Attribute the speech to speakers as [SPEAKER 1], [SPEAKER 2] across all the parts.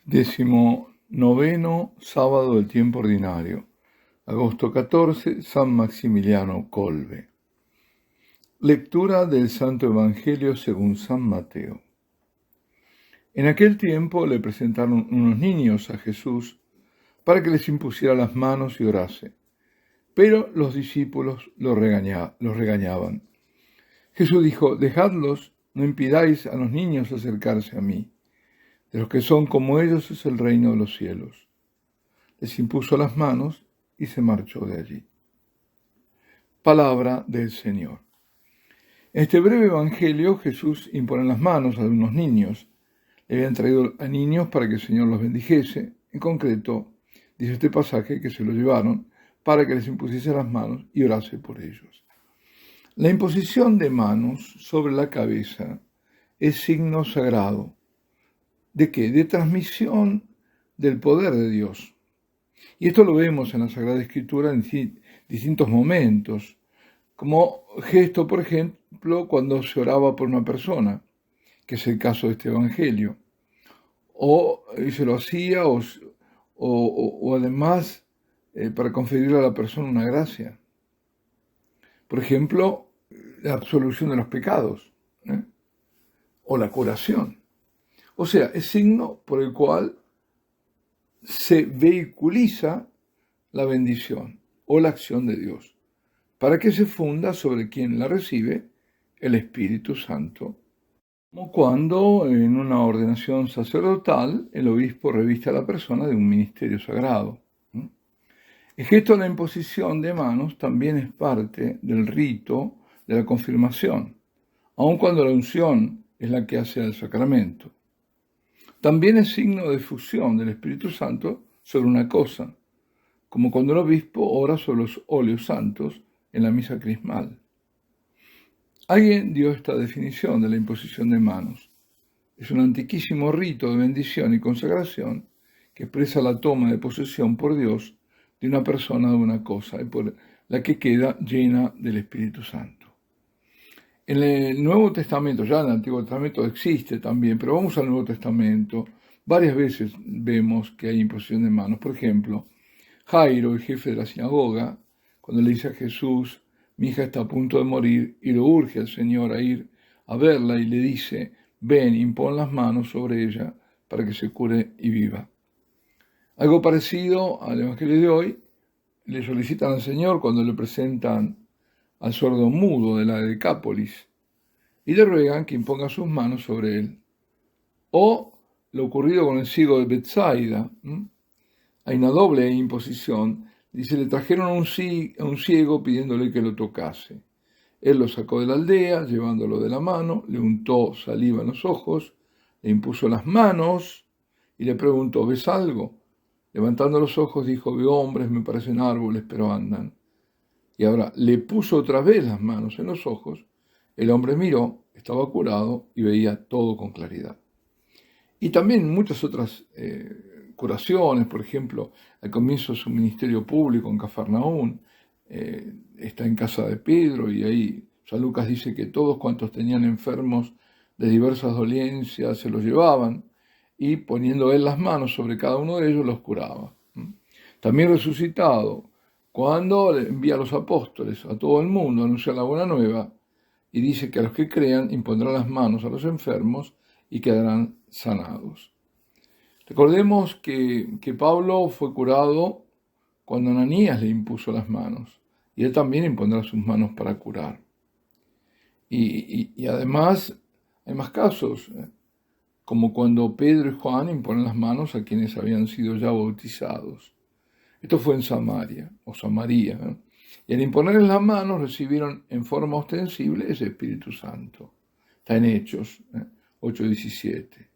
[SPEAKER 1] 19º sábado del tiempo ordinario, agosto 14, San Maximiliano Kolbe. Lectura del Santo Evangelio según San Mateo. En aquel tiempo le presentaron unos niños a Jesús para que les impusiera las manos y orase, pero los discípulos los regañaban. Jesús dijo: «Dejadlos, no impidáis a los niños acercarse a mí. De los que son como ellos es el reino de los cielos». Les impuso las manos y se marchó de allí. Palabra del Señor. En este breve evangelio Jesús impone las manos a unos niños. Le habían traído a niños para que el Señor los bendijese. En concreto, dice este pasaje que se los llevaron para que les impusiese las manos y orase por ellos. La imposición de manos sobre la cabeza es signo sagrado. ¿De qué? De transmisión del poder de Dios. Y esto lo vemos en la Sagrada Escritura en distintos momentos, como gesto, por ejemplo, cuando se oraba por una persona, que es el caso de este Evangelio, o se lo hacía, o además para conferirle a la persona una gracia. Por ejemplo, la absolución de los pecados, o la curación. O sea, es signo por el cual se vehiculiza la bendición o la acción de Dios, para que se funda sobre quien la recibe el Espíritu Santo. Como cuando en una ordenación sacerdotal el obispo reviste a la persona de un ministerio sagrado. El gesto de la imposición de manos también es parte del rito de la confirmación, aun cuando la unción es la que hace el sacramento. También es signo de efusión del Espíritu Santo sobre una cosa, como cuando el obispo ora sobre los óleos santos en la misa crismal. Alguien dio esta definición de la imposición de manos. Es un antiquísimo rito de bendición y consagración que expresa la toma de posesión por Dios de una persona o de una cosa, y por la que queda llena del Espíritu Santo. En el Nuevo Testamento, ya en el Antiguo Testamento existe también, pero vamos al Nuevo Testamento, varias veces vemos que hay imposición de manos. Por ejemplo, Jairo, el jefe de la sinagoga, cuando le dice a Jesús: «Mi hija está a punto de morir», y lo urge al Señor a ir a verla y le dice: «Ven, impon las manos sobre ella para que se cure y viva». Algo parecido al Evangelio de hoy le solicitan al Señor cuando le presentan al sordo mudo de la Decápolis y le ruegan que imponga sus manos sobre él. O lo ocurrido con el ciego de Betsaida. Hay una doble imposición. Dice: le trajeron a un ciego pidiéndole que lo tocase. Él lo sacó de la aldea, llevándolo de la mano, le untó saliva en los ojos, le impuso las manos y le preguntó: ¿ves algo? Levantando los ojos dijo: veo hombres, me parecen árboles, pero andan. Y ahora le puso otra vez las manos en los ojos, el hombre miró, estaba curado y veía todo con claridad. Y también muchas otras curaciones, por ejemplo, al comienzo de su ministerio público en Cafarnaún, está en casa de Pedro y ahí San Lucas dice que todos cuantos tenían enfermos de diversas dolencias se los llevaban y poniendo él las manos sobre cada uno de ellos los curaba. También resucitado, cuando envía a los apóstoles a todo el mundo a anunciar la buena nueva, y dice que a los que crean impondrán las manos a los enfermos y quedarán sanados. Recordemos que Pablo fue curado cuando Ananías le impuso las manos, y él también impondrá sus manos para curar. Y además hay más casos, como cuando Pedro y Juan imponen las manos a quienes habían sido ya bautizados. Esto fue en Samaria, o Samaria, y al imponerles las manos recibieron en forma ostensible ese Espíritu Santo. Está en Hechos 8:17.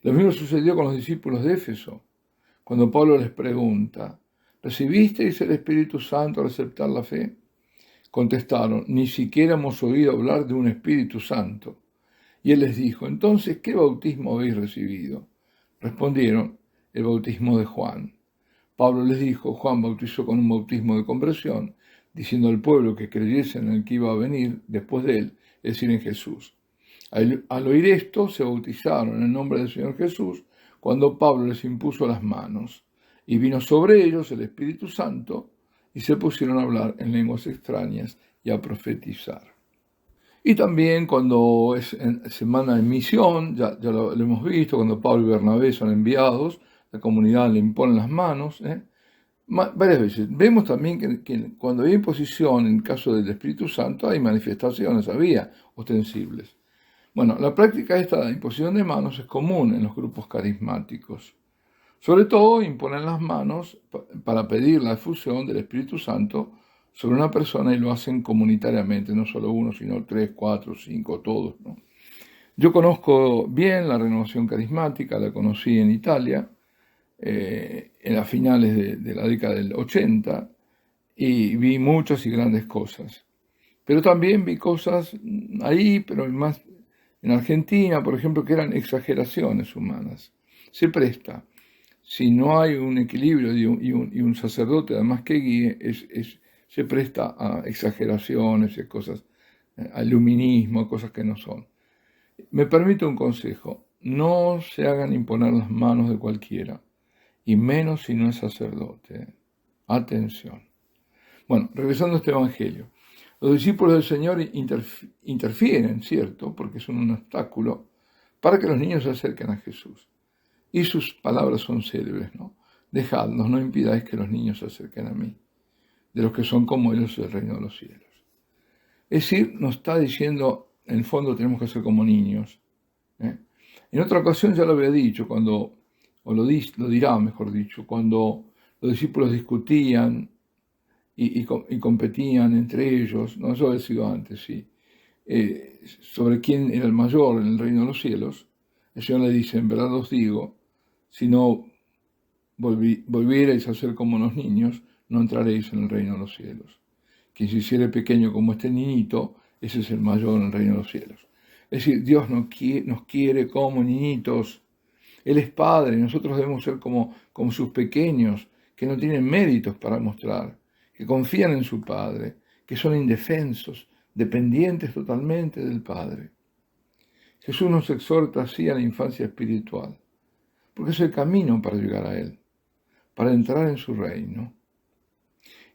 [SPEAKER 1] Lo mismo sucedió con los discípulos de Éfeso, cuando Pablo les pregunta: ¿recibisteis el Espíritu Santo al aceptar la fe? Contestaron: ni siquiera hemos oído hablar de un Espíritu Santo. Y él les dijo: entonces, ¿qué bautismo habéis recibido? Respondieron: el bautismo de Juan. Pablo les dijo: Juan bautizó con un bautismo de conversión, diciendo al pueblo que creyese en el que iba a venir después de él, es decir, en Jesús. Al oír esto, se bautizaron en el nombre del Señor Jesús, cuando Pablo les impuso las manos. Y vino sobre ellos el Espíritu Santo, y se pusieron a hablar en lenguas extrañas y a profetizar. Y también cuando es semana de misión, ya lo hemos visto, cuando Pablo y Bernabé son enviados, la comunidad le impone las manos, varias veces. Vemos también que cuando hay imposición, en el caso del Espíritu Santo, hay manifestaciones, había ostensibles. Bueno, la práctica esta de imposición de manos es común en los grupos carismáticos. Sobre todo imponen las manos para pedir la efusión del Espíritu Santo sobre una persona y lo hacen comunitariamente, no solo uno, sino 3, 4, 5, todos, ¿no? Yo conozco bien la renovación carismática, la conocí en Italia, en las finales de la década del 80, y vi muchas y grandes cosas. Pero también vi cosas ahí, pero más en Argentina, por ejemplo, que eran exageraciones humanas. Se presta. Si no hay un equilibrio y un sacerdote además que guíe, se presta a exageraciones y a cosas, al luminismo, a cosas que no son. Me permito un consejo: no se hagan imponer las manos de cualquiera, y menos si no es sacerdote. Atención. Bueno, regresando a este evangelio. Los discípulos del Señor interfieren, ¿cierto?, porque son un obstáculo para que los niños se acerquen a Jesús. Y sus palabras son célebres, ¿no? Dejadnos, no impidáis que los niños se acerquen a mí, de los que son como ellos del reino de los cielos. Es decir, nos está diciendo, en el fondo tenemos que ser como niños. En otra ocasión ya lo había dicho, lo dirá, mejor dicho, cuando los discípulos discutían y competían entre ellos, no, eso había sido antes, sí, sobre quién era el mayor en el reino de los cielos. El Señor le dice: en verdad os digo, si no volvierais a ser como los niños, no entraréis en el reino de los cielos. Quien se hiciere pequeño como este niñito, ese es el mayor en el reino de los cielos. Es decir, Dios nos quiere como niñitos. Él es Padre, y nosotros debemos ser como sus pequeños, que no tienen méritos para mostrar, que confían en su Padre, que son indefensos, dependientes totalmente del Padre. Jesús nos exhorta así a la infancia espiritual, porque es el camino para llegar a Él, para entrar en su reino.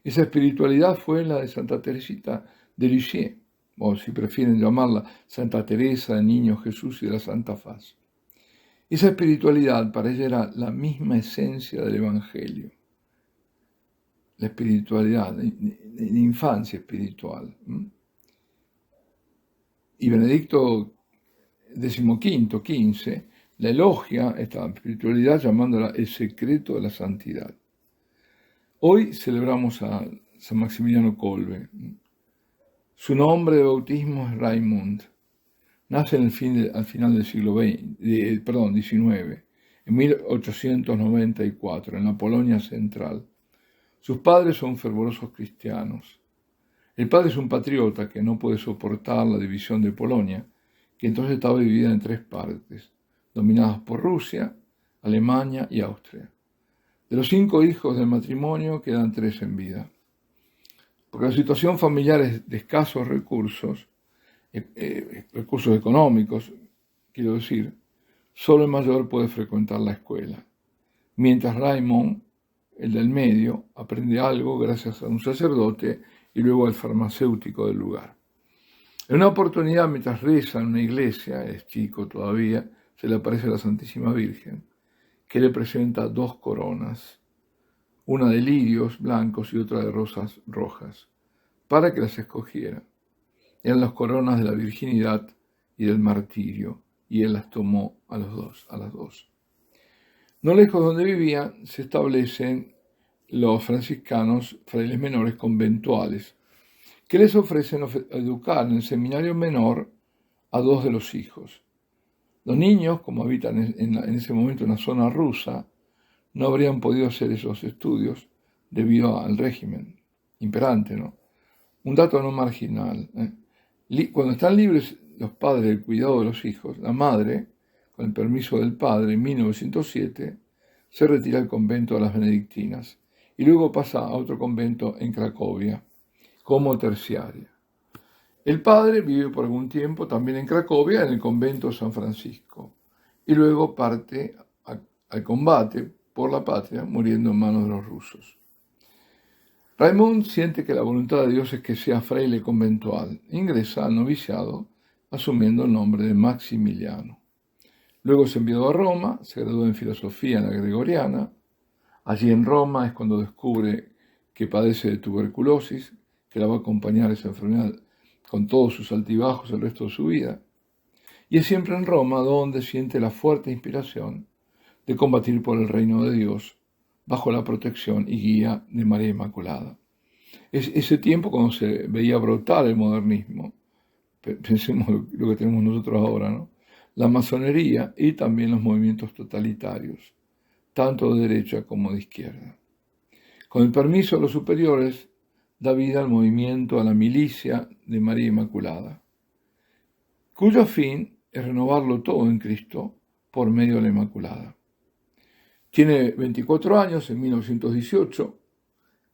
[SPEAKER 1] Esa espiritualidad fue la de Santa Teresita de Lisieux, o si prefieren llamarla Santa Teresa de Niño Jesús y de la Santa Faz. Esa espiritualidad para ella era la misma esencia del Evangelio, la espiritualidad, la infancia espiritual. Y Benedicto XV la elogia, esta espiritualidad, llamándola el secreto de la santidad. Hoy celebramos a San Maximiliano Kolbe. Su nombre de bautismo es Raimund. Nace al final del siglo XIX, en 1894, en la Polonia central. Sus padres son fervorosos cristianos. El padre es un patriota que no puede soportar la división de Polonia, que entonces estaba dividida en 3 partes, dominadas por Rusia, Alemania y Austria. De los 5 hijos del matrimonio quedan 3 en vida. Porque la situación familiar es de escasos recursos económicos, quiero decir, solo el mayor puede frecuentar la escuela, mientras Raimund, el del medio, aprende algo gracias a un sacerdote y luego al farmacéutico del lugar. En una oportunidad, mientras reza en una iglesia, es chico todavía, se le aparece a la Santísima Virgen, que le presenta 2 coronas, una de lirios blancos y otra de rosas rojas, para que las escogiera. Eran las coronas de la virginidad y del martirio, y él las tomó a las dos. No lejos de donde vivía se establecen los franciscanos, frailes menores conventuales, que les ofrecen educar en el seminario menor a 2 de los hijos. Los niños, como habitan en ese momento en la zona rusa, no habrían podido hacer esos estudios debido al régimen imperante, ¿no? Un dato no marginal. Cuando están libres los padres del cuidado de los hijos, la madre, con el permiso del padre, en 1907, se retira al convento de las benedictinas y luego pasa a otro convento en Cracovia como terciaria. El padre vive por algún tiempo también en Cracovia, en el convento de San Francisco, y luego parte al combate por la patria, muriendo en manos de los rusos. Raymond siente que la voluntad de Dios es que sea fraile conventual. Ingresa al noviciado, asumiendo el nombre de Maximiliano. Luego se envió a Roma, se graduó en filosofía en la Gregoriana. Allí en Roma es cuando descubre que padece de tuberculosis, que la va a acompañar esa enfermedad con todos sus altibajos el resto de su vida. Y es siempre en Roma donde siente la fuerte inspiración de combatir por el reino de Dios bajo la protección y guía de María Inmaculada. Es ese tiempo cuando se veía brotar el modernismo, pensemos lo que tenemos nosotros ahora, ¿no? La masonería y también los movimientos totalitarios, tanto de derecha como de izquierda. Con el permiso de los superiores, da vida al movimiento, a la milicia de María Inmaculada, cuyo fin es renovarlo todo en Cristo por medio de la Inmaculada. Tiene 24 años en 1918,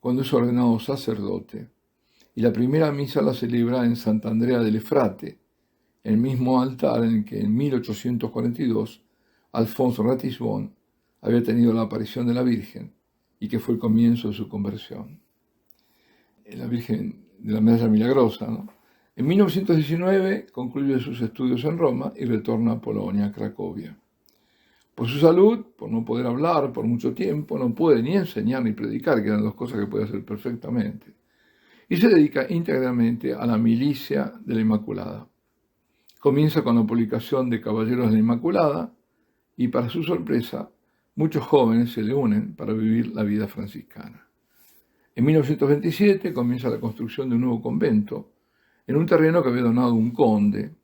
[SPEAKER 1] cuando es ordenado sacerdote, y la primera misa la celebra en Sant'Andrea delle Frate, el mismo altar en el que en 1842 Alfonso Ratisbonne había tenido la aparición de la Virgen y que fue el comienzo de su conversión. La Virgen de la Medalla Milagrosa, ¿no? En 1919 concluye sus estudios en Roma y retorna a Polonia, a Cracovia. Por su salud, por no poder hablar por mucho tiempo, no puede ni enseñar ni predicar, que eran dos cosas que podía hacer perfectamente. Y se dedica íntegramente a la milicia de la Inmaculada. Comienza con la publicación de Caballeros de la Inmaculada y, para su sorpresa, muchos jóvenes se le unen para vivir la vida franciscana. En 1927 comienza la construcción de un nuevo convento en un terreno que había donado un conde,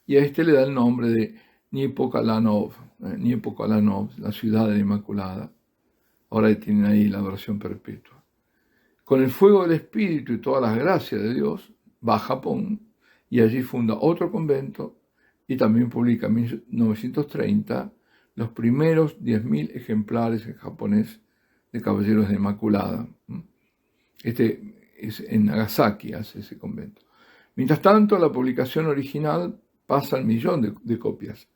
[SPEAKER 1] y a este le da el nombre de Niepokalanów, la ciudad de la Inmaculada. Ahora tienen ahí la adoración perpetua. Con el fuego del Espíritu y todas las gracias de Dios, va a Japón y allí funda otro convento y también publica en 1930 los primeros 10.000 ejemplares en japonés de Caballeros de la Inmaculada. Este es en Nagasaki, hace ese convento. Mientras tanto, la publicación original pasa al 1.000.000 de copias.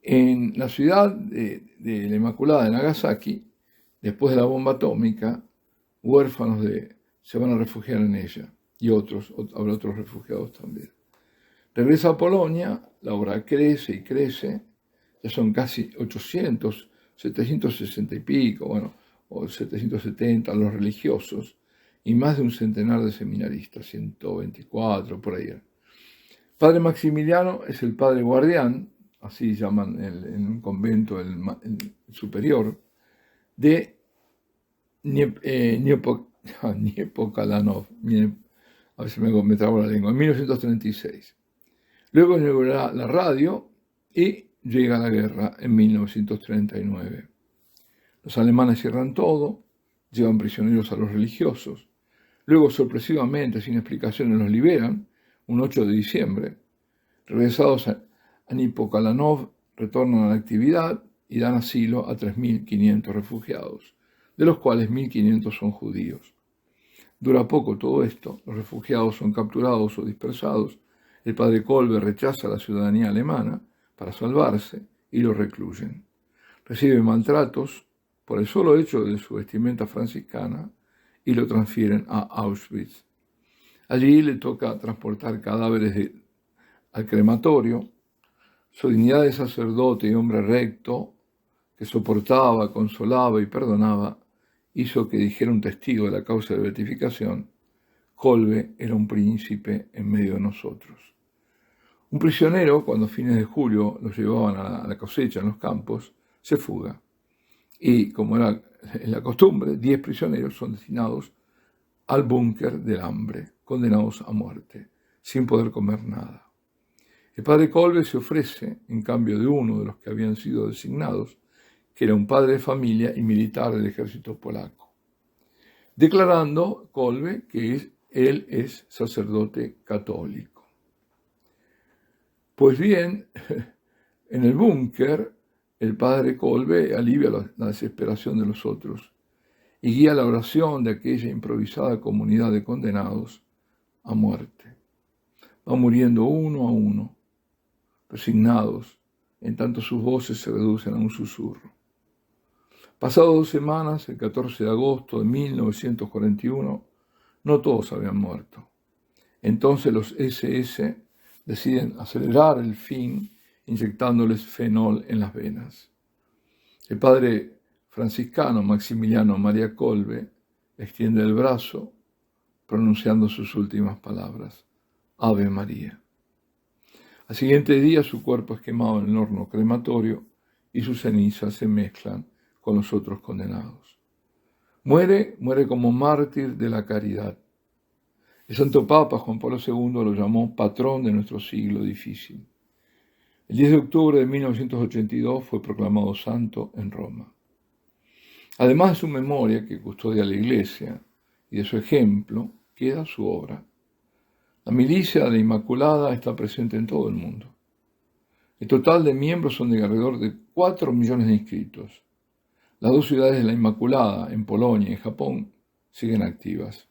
[SPEAKER 1] En la ciudad de la Inmaculada de Nagasaki, después de la bomba atómica, huérfanos se van a refugiar en ella y habrá otros refugiados también. Regresa a Polonia, la obra crece y crece, ya son casi 800, 760 y pico, o 770 los religiosos, y más de un centenar de seminaristas, 124 por ahí. Padre Maximiliano es el padre guardián, así llaman en un convento el superior, de Niepokalanów, a veces me trabo la lengua, en 1936. Luego inaugurará la radio y llega la guerra en 1939. Los alemanes cierran todo, llevan prisioneros a los religiosos. Luego, sorpresivamente, sin explicaciones, los liberan, un 8 de diciembre. Regresados a Niepokalanów, retornan a la actividad y dan asilo a 3.500 refugiados, de los cuales 1.500 son judíos. Dura poco todo esto, los refugiados son capturados o dispersados, el padre Kolbe rechaza la ciudadanía alemana para salvarse y lo recluyen. Recibe maltratos por el solo hecho de su vestimenta franciscana y lo transfieren a Auschwitz. Allí le toca transportar cadáveres al crematorio. Su dignidad de sacerdote y hombre recto, que soportaba, consolaba y perdonaba, hizo que dijera un testigo de la causa de beatificación: Kolbe era un príncipe en medio de nosotros. Un prisionero, cuando a fines de julio los llevaban a la cosecha en los campos, se fuga. Y, como era la costumbre, 10 prisioneros son destinados al búnker del hambre, condenados a muerte, sin poder comer nada. El padre Kolbe se ofrece, en cambio de uno de los que habían sido designados, que era un padre de familia y militar del ejército polaco, declarando Kolbe que él es sacerdote católico. Pues bien, en el búnker, el padre Kolbe alivia la desesperación de los otros y guía la oración de aquella improvisada comunidad de condenados a muerte. van muriendo uno a uno, resignados, en tanto sus voces se reducen a un susurro. Pasadas 2 semanas, el 14 de agosto de 1941, no todos habían muerto. Entonces los SS deciden acelerar el fin inyectándoles fenol en las venas. El padre franciscano Maximiliano María Kolbe extiende el brazo pronunciando sus últimas palabras: Ave María. Al siguiente día su cuerpo es quemado en el horno crematorio y sus cenizas se mezclan con los otros condenados. Muere como mártir de la caridad. El Santo Papa Juan Pablo II lo llamó patrón de nuestro siglo difícil. El 10 de octubre de 1982 fue proclamado santo en Roma. Además de su memoria que custodia la Iglesia y de su ejemplo, queda su obra. La milicia de la Inmaculada está presente en todo el mundo. El total de miembros son de alrededor de 4 millones de inscritos. Las 2 ciudades de la Inmaculada, en Polonia y en Japón, siguen activas.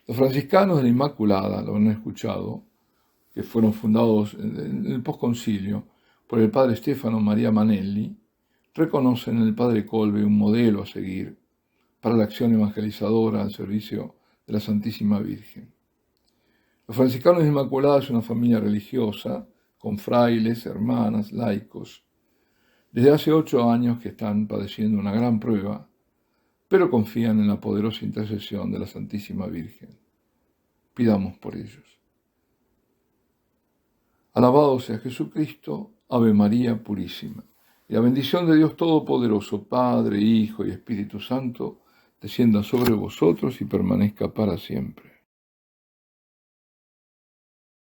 [SPEAKER 1] Los franciscanos de la Inmaculada, lo han escuchado, que fueron fundados en el posconcilio por el padre Stefano Maria Manelli, reconocen en el padre Kolbe un modelo a seguir para la acción evangelizadora al servicio de la Santísima Virgen. Los franciscanos de la Inmaculada es una familia religiosa, con frailes, hermanas, laicos. Desde hace 8 años que están padeciendo una gran prueba, pero confían en la poderosa intercesión de la Santísima Virgen. Pidamos por ellos. Alabado sea Jesucristo, Ave María Purísima. Y la bendición de Dios Todopoderoso, Padre, Hijo y Espíritu Santo, descienda sobre vosotros y permanezca para siempre.